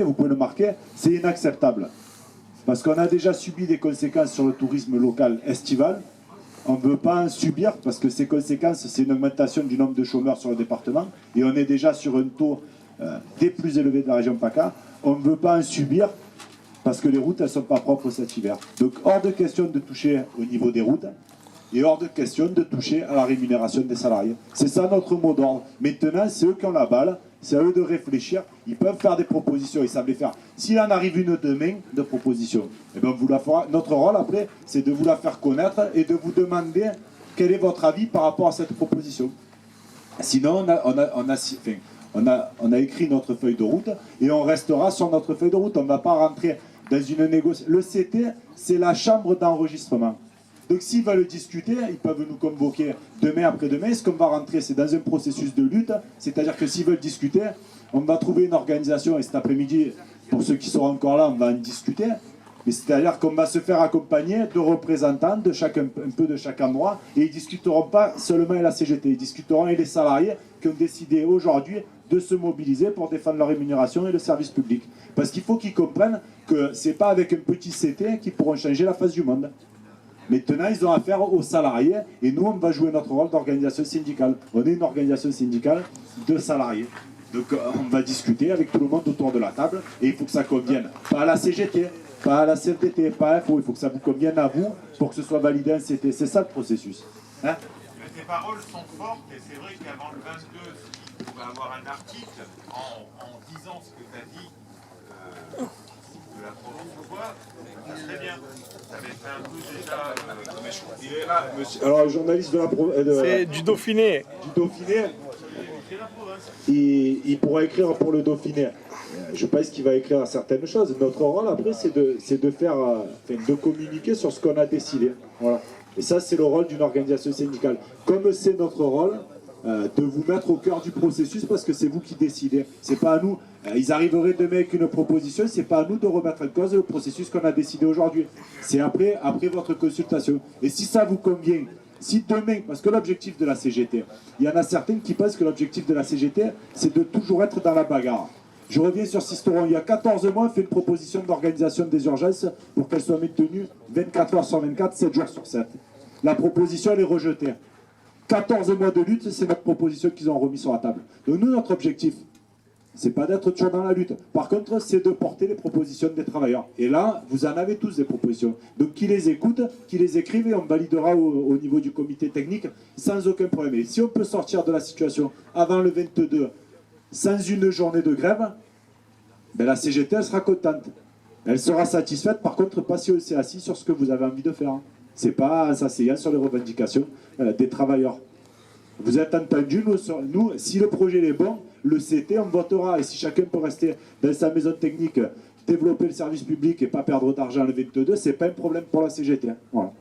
vous pouvez le marquer, c'est inacceptable. Parce qu'on a déjà subi des conséquences sur le tourisme local estival. On ne veut pas en subir parce que ces conséquences, c'est une augmentation du nombre de chômeurs sur le département. Et on est déjà sur un taux des plus élevés de la région PACA. On ne veut pas en subir parce que les routes, elles ne sont pas propres cet hiver. Donc hors de question de toucher au niveau des routes et hors de question de toucher à la rémunération des salariés. C'est ça notre mot d'ordre. Maintenant, c'est eux qui ont la balle. C'est à eux de réfléchir. Ils peuvent faire des propositions, ils savent les faire. S'il en arrive une demain de proposition, eh bien vous la fera. Notre rôle après, c'est de vous la faire connaître et de vous demander quel est votre avis par rapport à cette proposition. Sinon, on a écrit notre feuille de route et on restera sur notre feuille de route. On ne va pas rentrer dans une négociation. Le CT, c'est la chambre d'enregistrement. Donc s'ils veulent discuter, ils peuvent nous convoquer demain, après-demain. Ce qu'on va rentrer, c'est dans un processus de lutte. C'est-à-dire que s'ils veulent discuter, on va trouver une organisation. Et cet après-midi, pour ceux qui seront encore là, on va en discuter. Mais c'est-à-dire qu'on va se faire accompagner de représentants de un peu de chaque endroit. Et ils ne discuteront pas seulement avec la CGT. Ils discuteront avec les salariés qui ont décidé aujourd'hui de se mobiliser pour défendre leur rémunération et le service public. Parce qu'il faut qu'ils comprennent que ce n'est pas avec un petit CT qu'ils pourront changer la face du monde. Maintenant, ils ont affaire aux salariés et nous, on va jouer notre rôle d'organisation syndicale. On est une organisation syndicale de salariés. Donc, on va discuter avec tout le monde autour de la table et il faut que ça convienne. Pas à la CGT, pas à la CFDT, pas à FO. Il faut que ça vous convienne à vous pour que ce soit validé en CT. C'est ça le processus. Hein? Tes paroles sont fortes et c'est vrai qu'avant le 22, si tu pouvais avoir un article en disant ce que tu as dit de la Provence ou quoi, ça serait bien. Ça avait fait un peu déjà... Il est là, monsieur. Alors, le journaliste de la Provence... C'est du Dauphiné. Du Dauphiné. Il pourra écrire pour le Dauphiné. Je pense qu'il va écrire certaines choses. Notre rôle, après, c'est de faire... de communiquer sur ce qu'on a décidé. Voilà. Et ça, c'est le rôle d'une organisation syndicale. Comme c'est notre rôle... de vous mettre au cœur du processus parce que c'est vous qui décidez. C'est pas à nous. Ils arriveraient demain avec une proposition, c'est pas à nous de remettre en cause le processus qu'on a décidé aujourd'hui. C'est après votre consultation. Et si ça vous convient, si demain, parce que l'objectif de la CGT, il y en a certains qui pensent que l'objectif de la CGT, c'est de toujours être dans la bagarre. Je reviens sur Sisteron. Il y a 14 mois, on fait une proposition d'organisation des urgences pour qu'elles soient maintenues 24 heures sur 24, 7 jours sur 7. La proposition, elle est rejetée. 14 mois de lutte, c'est notre proposition qu'ils ont remis sur la table. Donc nous, notre objectif, c'est pas d'être toujours dans la lutte. Par contre, c'est de porter les propositions des travailleurs. Et là, vous en avez tous des propositions. Donc qui les écoutent, qui les écrivent et on validera au niveau du comité technique sans aucun problème. Et si on peut sortir de la situation avant le 22 sans une journée de grève, ben la CGT, elle sera contente. Elle sera satisfaite. Par contre, pas si on s'est assis sur ce que vous avez envie de faire. C'est pas en s'asseyant sur les revendications des travailleurs. Vous êtes entendus, nous, si le projet est bon, le CT, on votera. Et si chacun peut rester dans sa maison technique, développer le service public et pas perdre d'argent le 22, c'est pas un problème pour la CGT. Voilà.